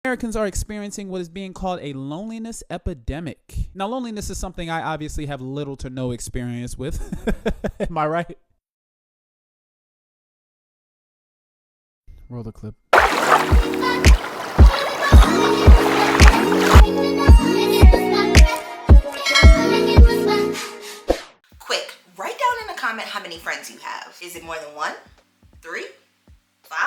Americans are experiencing what is being called a loneliness epidemic. Now, loneliness is something I obviously have little to no experience with. Am I right? Roll the clip. Quick, write down in the comment how many friends you have. Is it more than 1? 3? 5?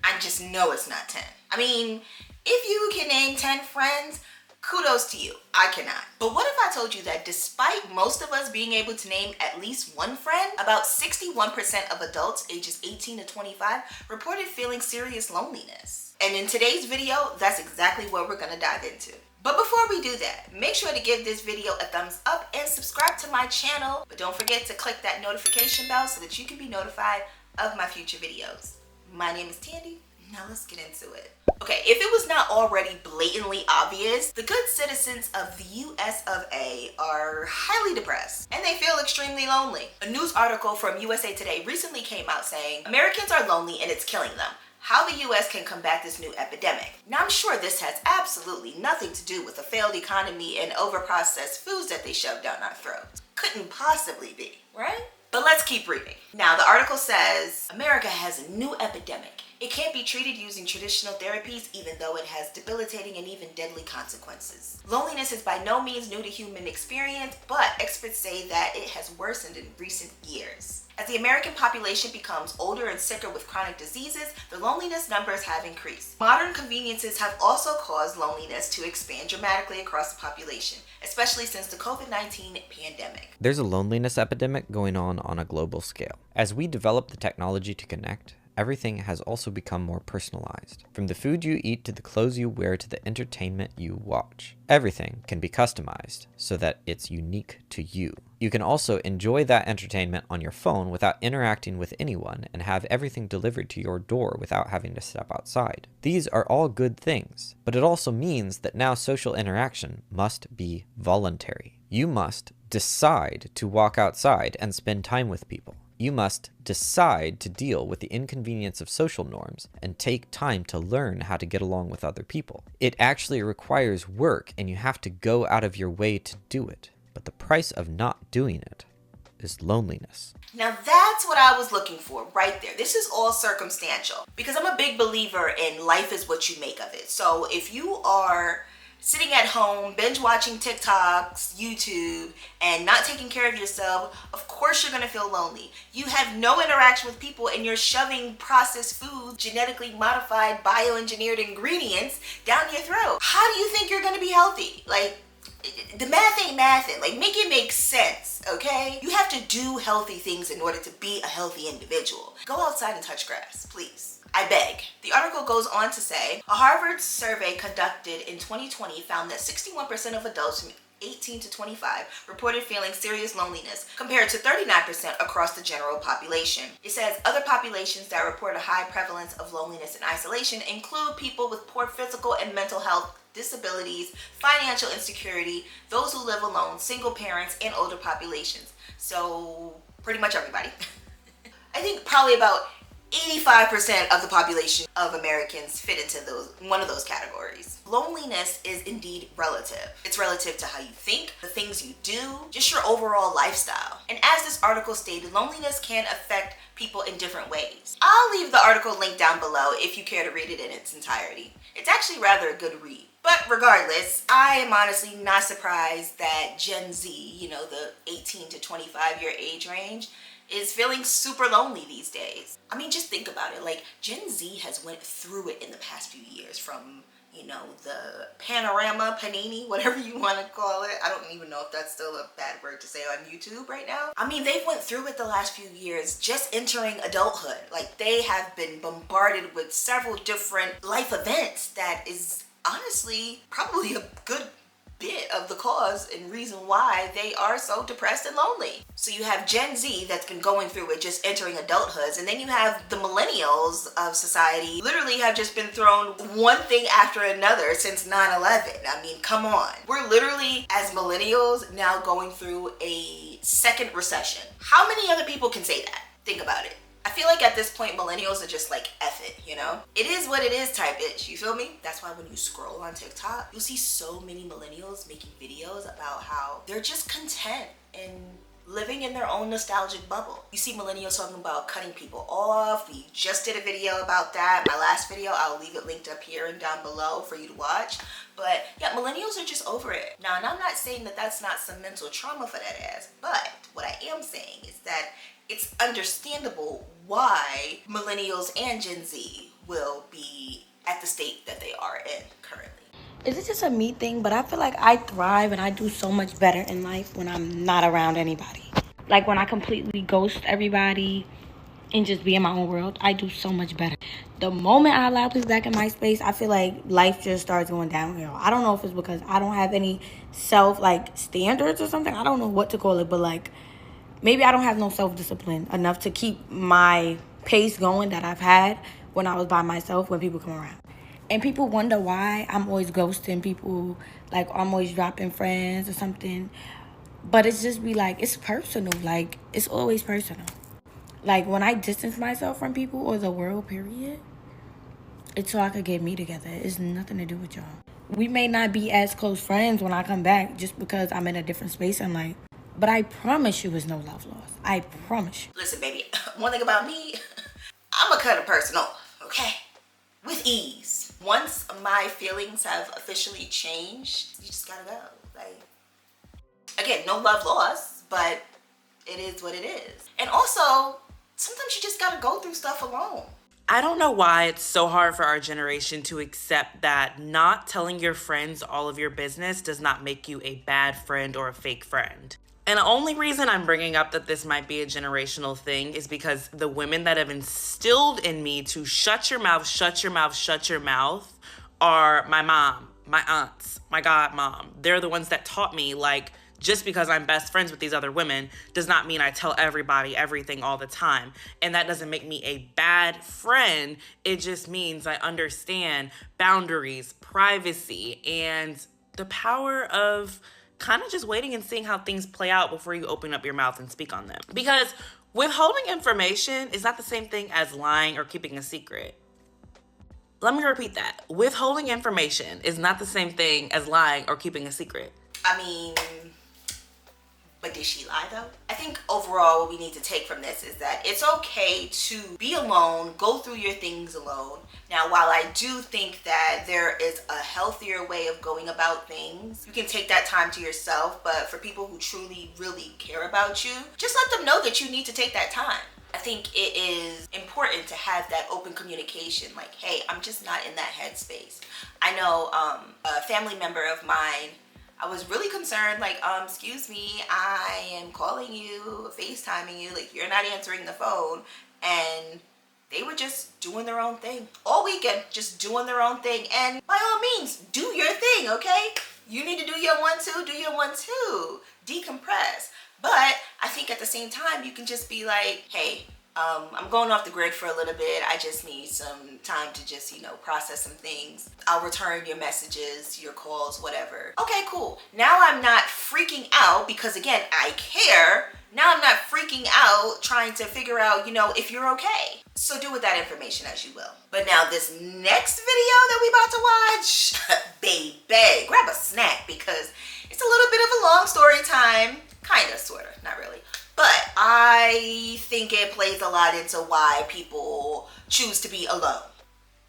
I just know it's not 10. I mean, if you can name 10 friends, kudos to you. I cannot. But what if I told you that despite most of us being able to name at least one friend, about 61% of adults ages 18 to 25 reported feeling serious loneliness. And in today's video, that's exactly what we're gonna dive into. But before we do that, make sure to give this video a thumbs up and subscribe to my channel. But don't forget to click that notification bell so that you can be notified of my future videos. My name is Tandy. Now let's get into it. Okay, if it was not already blatantly obvious, the good citizens of the US of A are highly depressed and they feel extremely lonely. A news article from USA Today recently came out saying, Americans are lonely and it's killing them. How the US can combat this new epidemic. Now I'm sure this has absolutely nothing to do with a failed economy and overprocessed foods that they shove down our throats. Couldn't possibly be, right? But let's keep reading. Now the article says, America has a new epidemic. It can't be treated using traditional therapies even though it has debilitating and even deadly consequences. Loneliness is by no means new to human experience, but experts say that it has worsened in recent years. As the American population becomes older and sicker with chronic diseases, the loneliness numbers have increased. Modern conveniences have also caused loneliness to expand dramatically across the population, especially since the COVID-19 pandemic. There's a loneliness epidemic going on a global scale. As we develop the technology to connect, everything has also become more personalized. From the food you eat to the clothes you wear to the entertainment you watch. Everything can be customized so that it's unique to you. You can also enjoy that entertainment on your phone without interacting with anyone and have everything delivered to your door without having to step outside. These are all good things, but it also means that now social interaction must be voluntary. You must decide to walk outside and spend time with people. You must decide to deal with the inconvenience of social norms and take time to learn how to get along with other people. It actually requires work and you have to go out of your way to do it. But the price of not doing it is loneliness. Now that's what I was looking for right there. This is all circumstantial because I'm a big believer in life is what you make of it. So if you are sitting at home, binge watching TikToks, YouTube, and not taking care of yourself, of course you're gonna feel lonely. You have no interaction with people and you're shoving processed foods, genetically modified, bioengineered ingredients down your throat. How do you think you're gonna be healthy? Like, the math ain't mathin'. Like, make it make sense, okay? You have to do healthy things in order to be a healthy individual. Go outside and touch grass, please. I beg. The article goes on to say, a Harvard survey conducted in 2020 found that 61% of adults from 18 to 25 reported feeling serious loneliness compared to 39% across the general population. It says other populations that report a high prevalence of loneliness and isolation include people with poor physical and mental health, disabilities, financial insecurity, those who live alone, single parents, and older populations. So pretty much everybody. I think probably about 85% of the population of Americans fit into one of those categories. Loneliness is indeed relative. It's relative to how you think, the things you do, just your overall lifestyle. And as this article stated, loneliness can affect people in different ways. I'll leave the article linked down below if you care to read it in its entirety. It's actually rather a good read. But regardless, I am honestly not surprised that Gen Z, the 18 to 25 year age range, is feeling super lonely these days. I mean, just think about it. Like, Gen Z has went through it in the past few years from, the panorama, panini, whatever you want to call it. I don't even know if that's still a bad word to say on YouTube right now. I mean, they've went through it the last few years just entering adulthood. Like, they have been bombarded with several different life events that is honestly probably a good bit of the cause and reason why they are so depressed and lonely. So you have Gen Z that's been going through it, just entering adulthood, and then you have the millennials of society literally have just been thrown one thing after another since 9/11. I mean, come on. We're literally, as millennials, now going through a second recession. How many other people can say that? Think about it. I feel like at this point, millennials are just like, F it, you know? It is what it is type bitch, you feel me? That's why when you scroll on TikTok, you'll see so many millennials making videos about how they're just content and living in their own nostalgic bubble. You see millennials talking about cutting people off. We just did a video about that. My last video, I'll leave it linked up here and down below for you to watch. But yeah, millennials are just over it. Now, and I'm not saying that that's not some mental trauma for that ass, but what I am saying is that it's understandable why millennials and Gen Z will be at the state that they are in currently. Is it just a me thing? But I feel like I thrive and I do so much better in life when I'm not around anybody. Like when I completely ghost everybody and just be in my own world, I do so much better. The moment I allow people back in my space, I feel like life just starts going downhill. I don't know if it's because I don't have any standards or something. I don't know what to call it, but maybe I don't have no self-discipline enough to keep my pace going that I've had when I was by myself when people come around. And people wonder why I'm always ghosting people, I'm always dropping friends or something. But it's just it's personal. It's always personal. When I distance myself from people or the world, period, it's so I could get me together. It's nothing to do with y'all. We may not be as close friends when I come back just because I'm in a different space in life. But I promise you it's no love lost. I promise you. Listen, baby, one thing about me, I'm a cut a person off, okay? With ease. Once my feelings have officially changed, you just gotta go. Again, no love lost, but it is what it is. And also, sometimes you just gotta go through stuff alone. I don't know why it's so hard for our generation to accept that not telling your friends all of your business does not make you a bad friend or a fake friend. And the only reason I'm bringing up that this might be a generational thing is because the women that have instilled in me to shut your mouth, shut your mouth, shut your mouth are my mom, my aunts, my godmom. They're the ones that taught me, just because I'm best friends with these other women does not mean I tell everybody everything all the time. And that doesn't make me a bad friend. It just means I understand boundaries, privacy, and the power of kind of just waiting and seeing how things play out before you open up your mouth and speak on them. Because withholding information is not the same thing as lying or keeping a secret. Let me repeat that. Withholding information is not the same thing as lying or keeping a secret. But did she lie though? I think overall what we need to take from this is that it's okay to be alone, go through your things alone. Now, while I do think that there is a healthier way of going about things, you can take that time to yourself, but for people who truly, really care about you, just let them know that you need to take that time. I think it is important to have that open communication, hey, I'm just not in that headspace. I know a family member of mine, I was really concerned, excuse me, I am calling you, FaceTiming you, you're not answering the phone. And they were just doing their own thing. All weekend, just doing their own thing. And by all means, do your thing, okay? You need to do your 1, 2, do your 1, 2. Decompress. But I think at the same time, you can just be hey, I'm going off the grid for a little bit. I just need some time to just, process some things. I'll return your messages, your calls, whatever. Okay, cool. Now I'm not freaking out because, again, I care. Now I'm not freaking out trying to figure out, if you're okay. So do with that information as you will. But now this next video that we about to watch, baby, grab a snack because it's a little bit of a long story time. Kind of, sort of, not really. But I think it plays a lot into why people choose to be alone.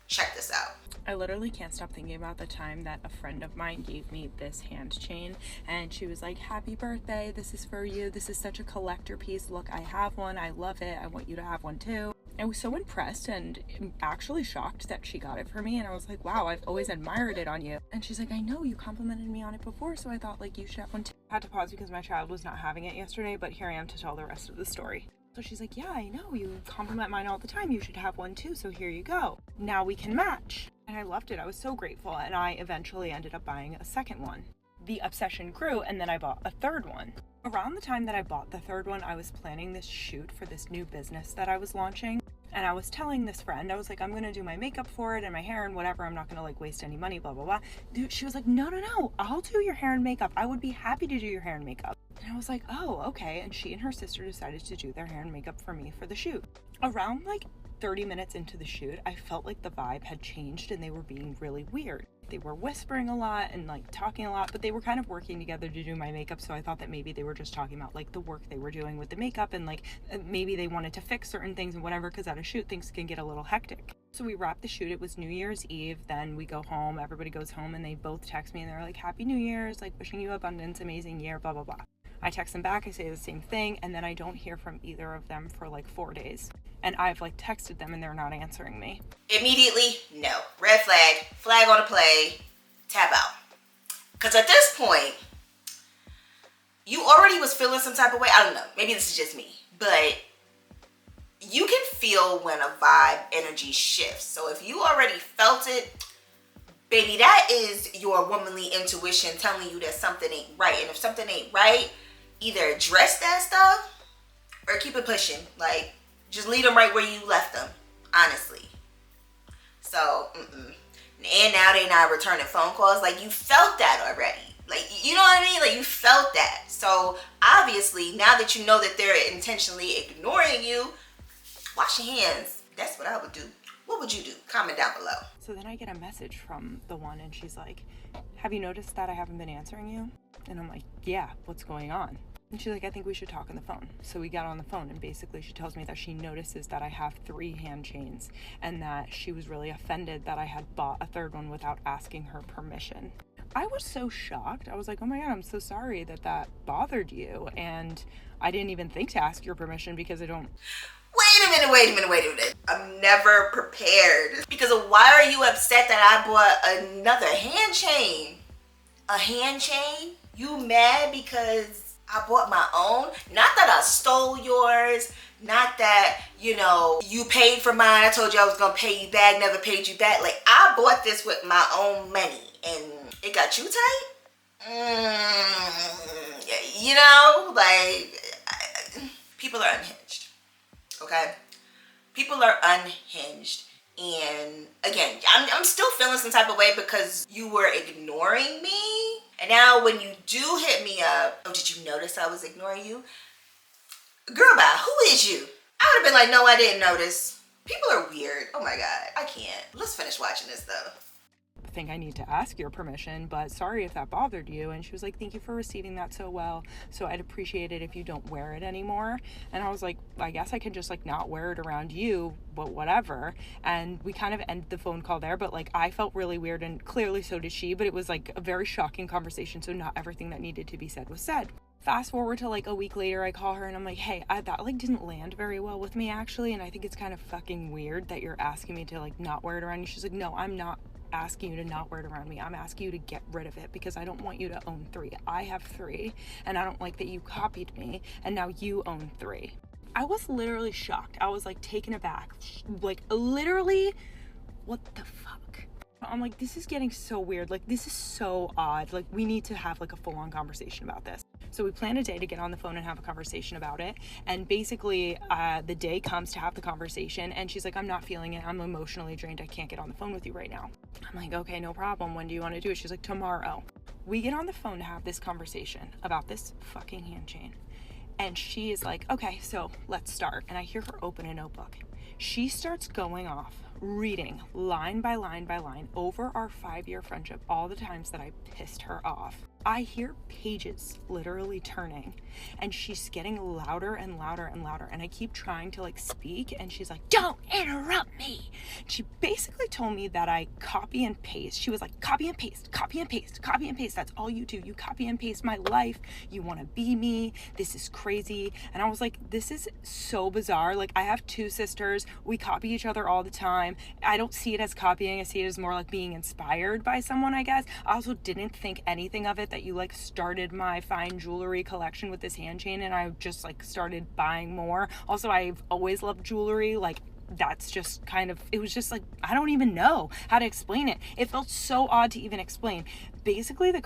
Check this out. I literally can't stop thinking about the time that a friend of mine gave me this hand chain and she was like, happy birthday, this is for you, this is such a collector piece, look, I have one, I love it, I want you to have one too. I was so impressed and actually shocked that she got it for me, and I was like, wow, I've always admired it on you. And she's like, I know, you complimented me on it before, so I thought you should have one too. I had to pause because my child was not having it yesterday, but here I am to tell the rest of the story. So she's like, yeah, I know, you compliment mine all the time, you should have one too, so here you go. Now we can match. And I loved it, I was so grateful, and I eventually ended up buying a second one. The obsession grew, and then I bought a third one. Around the time that I bought the third one, I was planning this shoot for this new business that I was launching. And I was telling this friend, I was like, I'm going to do my makeup for it and my hair and whatever. I'm not going to waste any money, blah, blah, blah. Dude, she was like, no, I'll do your hair and makeup. I would be happy to do your hair and makeup. And I was like, oh, okay. And she and her sister decided to do their hair and makeup for me for the shoot. Around like 30 minutes into the shoot, I felt like the vibe had changed and they were being really weird. They were whispering a lot and like talking a lot, but they were kind of working together to do my makeup. So I thought that maybe they were just talking about like the work they were doing with the makeup and like maybe they wanted to fix certain things and whatever, because at a shoot things can get a little hectic. So we wrapped the shoot. It was New Year's Eve. Then we go home, everybody goes home, and they both text me and they're like, Happy New Year's, like wishing you abundance, amazing year, blah, blah, blah. I text them back, I say the same thing, and then I don't hear from either of them for like 4 days. And I've like texted them and they're not answering me. Immediately, no. Red flag, flag on the play, tap out. Because at this point, you already was feeling some type of way. I don't know, maybe this is just me, but you can feel when a vibe energy shifts. So if you already felt it, baby, that is your womanly intuition telling you that something ain't right. And if something ain't right, either address that stuff or keep it pushing. Like, just leave them right where you left them, honestly. So, and now they not returning phone calls. Like, you felt that already. Like, you know what I mean? Like, you felt that. So, obviously, now that you know that they're intentionally ignoring you, wash your hands. That's what I would do. What would you do? Comment down below. So then I get a message from the one and she's like, have you noticed that I haven't been answering you? And I'm like, yeah, what's going on? And she's like, I think we should talk on the phone. So we got on the phone and basically she tells me that she notices that I have 3 hand chains and that she was really offended that I had bought a 3rd one without asking her permission. I was so shocked. I was like, oh my God, I'm so sorry that that bothered you. And I didn't even think to ask your permission because I don't... Wait a minute. I'm never prepared. Because why are you upset that I bought another hand chain? A hand chain? You mad because I bought my own? Not that I stole yours. Not that, you know, you paid for mine. I told you I was going to pay you back, never paid you back. Like, I bought this with my own money and it got you tight? You know, like, people are unhinged. Okay, people are unhinged, and again, I'm still feeling some type of way because you were ignoring me, and now when you do hit me up, oh, did you notice I was ignoring you? Girl, bye. Who is you? I would have been like, no, I didn't notice. People are weird. Oh my God, I can't. Let's finish watching this though. I think I need to ask your permission, but sorry if that bothered you. And she was like, thank you for receiving that so well. So I'd appreciate it if you don't wear it anymore. And I was like, I guess I can just like not wear it around you, but whatever. And we kind of ended the phone call there, but like I felt really weird and clearly so did she, but it was like a very shocking conversation. So not everything that needed to be said was said. Fast forward to like a week later, I call her and I'm like, hey, that like didn't land very well with me actually. And I think it's kind of fucking weird that you're asking me to like not wear it around you. She's like, no, I'm not asking you to not wear it around me. I'm asking you to get rid of it because I don't want you to own 3. I have 3 and I don't like that you copied me and now you own 3. I was literally shocked. I was like taken aback. Like literally, what the fuck? I'm like, this is getting so weird. Like, this is so odd. Like, we need to have like a full-on conversation about this. So we plan a day to get on the phone and have a conversation about it. And basically, the day comes to have the conversation. And she's like, I'm not feeling it. I'm emotionally drained. I can't get on the phone with you right now. I'm like, okay, no problem. When do you want to do it? She's like, tomorrow. We get on the phone to have this conversation about this fucking hand chain. And she is like, okay, so let's start. And I hear her open a notebook. She starts going off, reading line by line by line over our 5-year friendship, all the times that I pissed her off. I hear pages literally turning and she's getting louder and louder and louder. And I keep trying to like speak and she's like, don't interrupt me. She basically told me that I copy and paste. She was like, copy and paste, copy and paste, copy and paste. That's all you do. You copy and paste my life. You want to be me. This is crazy. And I was like, this is so bizarre. Like I have 2 sisters. We copy each other all the time. I don't see it as copying. I see it as more like being inspired by someone, I guess. I also didn't think anything of it that you like started my fine jewelry collection with this hand chain and I just like started buying more. Also, I've always loved jewelry. Like that's just kind of, it was just like, I don't even know how to explain it. It felt so odd to even explain. Basically, the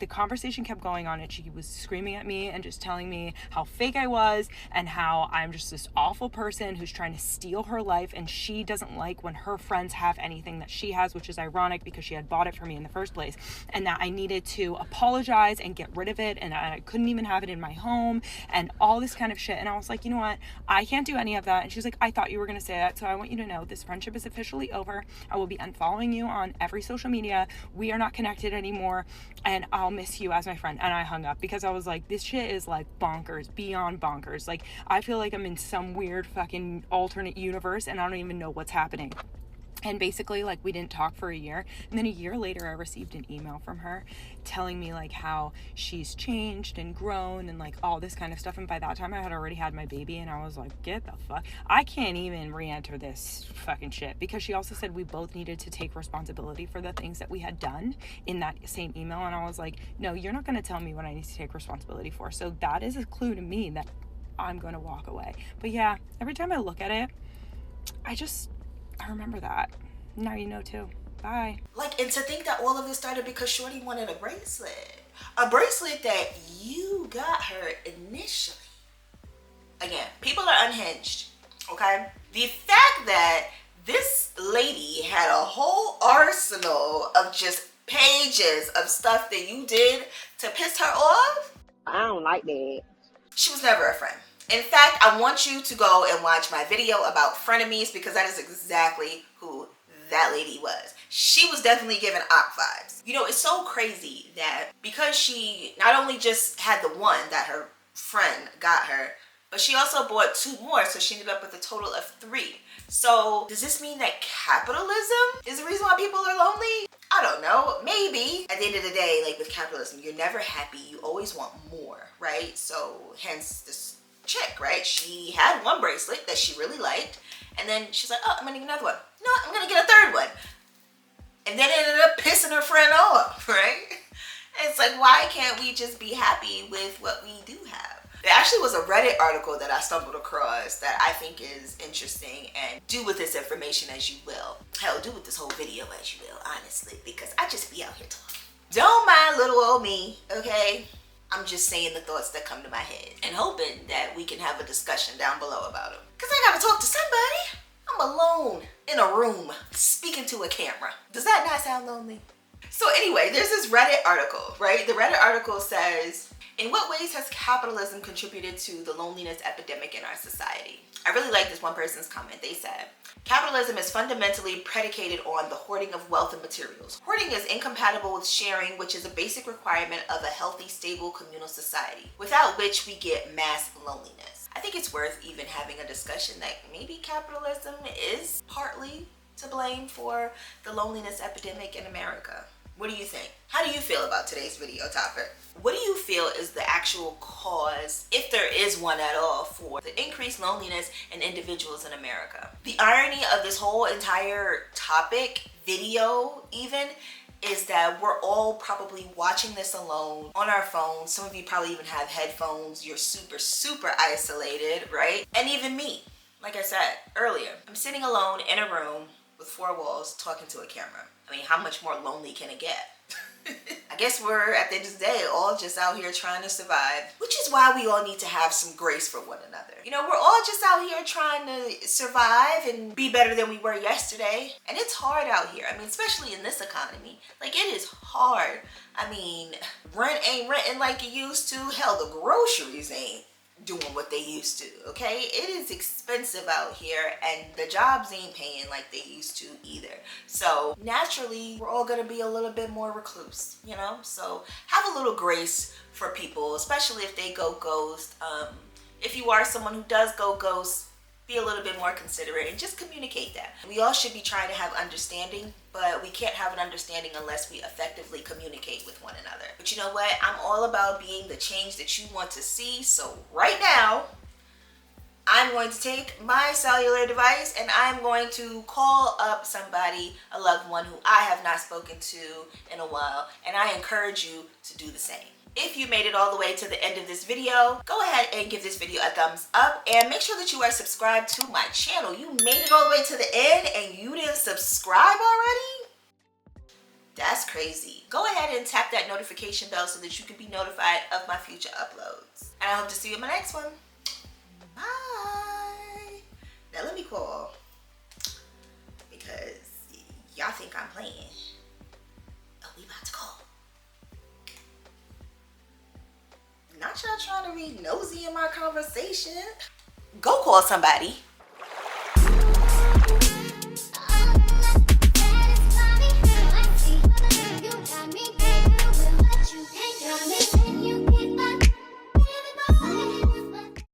conversation kept going on, and she was screaming at me and just telling me how fake I was and how I'm just this awful person who's trying to steal her life, and she doesn't like when her friends have anything that she has, which is ironic because she had bought it for me in the first place, and that I needed to apologize and get rid of it, and I couldn't even have it in my home, and all this kind of shit. And I was like, you know what? I can't do any of that. And she's like, I thought you were going to say that, so I want you to know this friendship is officially over. I will be unfollowing you on every social media. We are not connected anymore, and I'll miss you as my friend. And I hung up because I was like, this shit is like bonkers, beyond bonkers. Like, I feel like I'm in some weird fucking alternate universe and I don't even know what's happening. And basically, like, we didn't talk for a year. And then a year later, I received an email from her telling me, like, how she's changed and grown and, like, all this kind of stuff. And by that time, I had already had my baby. And I was like, get the fuck. I can't even re-enter this fucking shit. Because she also said we both needed to take responsibility for the things that we had done in that same email. And I was like, no, you're not going to tell me what I need to take responsibility for. So that is a clue to me that I'm going to walk away. But yeah, every time I look at it, I remember that. Now you know too. Bye. Like, and to think that all of this started because Shorty wanted a bracelet. A bracelet that you got her initially. Again, people are unhinged, okay? The fact that this lady had a whole arsenal of just pages of stuff that you did to piss her off. I don't like that. She was never a friend. In fact, I want you to go and watch my video about frenemies because that is exactly who that lady was. She was definitely giving op vibes. You know, it's so crazy that because she not only just had the one that her friend got her, but she also bought 2 more, so she ended up with a total of 3. So does this mean that capitalism is the reason why people are lonely? I don't know, maybe. At the end of the day, like with capitalism, you're never happy, you always want more, right? So hence this chick, right? She had one bracelet that she really liked, and then she's like, oh, I'm gonna get another one. No, I'm gonna get a 3rd one. And then it ended up pissing her friend off, right? And it's like, why can't we just be happy with what we do have? There actually was a Reddit article that I stumbled across that I think is interesting, and do with this information as you will. Hell, do with this whole video as you will, honestly, because I just be out here talking. Don't mind little old me, okay? I'm just saying the thoughts that come to my head and hoping that we can have a discussion down below about them. Because I gotta talk to somebody. I'm alone in a room speaking to a camera. Does that not sound lonely? So anyway, there's this Reddit article, right? The Reddit article says, in what ways has capitalism contributed to the loneliness epidemic in our society? I really like this one person's comment. They said, capitalism is fundamentally predicated on the hoarding of wealth and materials. Hoarding is incompatible with sharing, which is a basic requirement of a healthy, stable communal society, without which we get mass loneliness. I think it's worth even having a discussion that maybe capitalism is partly to blame for the loneliness epidemic in America. What do you think? How do you feel about today's video topic? What do you feel is the actual cause, if there is one at all, for the increased loneliness in individuals in America? The irony of this whole entire topic, video even, is that we're all probably watching this alone on our phones. Some of you probably even have headphones. You're super, super isolated, right? And even me, like I said earlier, I'm sitting alone in a room with 4 walls talking to a camera. I mean, how much more lonely can it get? I guess we're, at the end of the day, all just out here trying to survive, which is why we all need to have some grace for one another. You know, we're all just out here trying to survive and be better than we were yesterday. And it's hard out here. I mean, especially in this economy. Like, it is hard. I mean, rent ain't renting like it used to. Hell, the groceries ain't doing what they used to, okay? It is expensive out here, and the jobs ain't paying like they used to either. So naturally, we're all gonna be a little bit more recluse, you know? So have a little grace for people, especially if they go ghost. If you are someone who does go ghost, be a little bit more considerate and just communicate that. We all should be trying to have understanding, but we can't have an understanding unless we effectively communicate with one another. But you know what? I'm all about being the change that you want to see. So right now, I'm going to take my cellular device and I'm going to call up somebody, a loved one who I have not spoken to in a while, and I encourage you to do the same. If you made it all the way to the end of this video, go ahead and give this video a thumbs up and make sure that you are subscribed to my channel. You made it all the way to the end and you didn't subscribe already? That's crazy. Go ahead and tap that notification bell so that you can be notified of my future uploads. And I hope to see you in my next one. Bye. Now let me call, because y'all think I'm playing. Oh, we about to call. Not y'all trying to be nosy in my conversation. Go call somebody.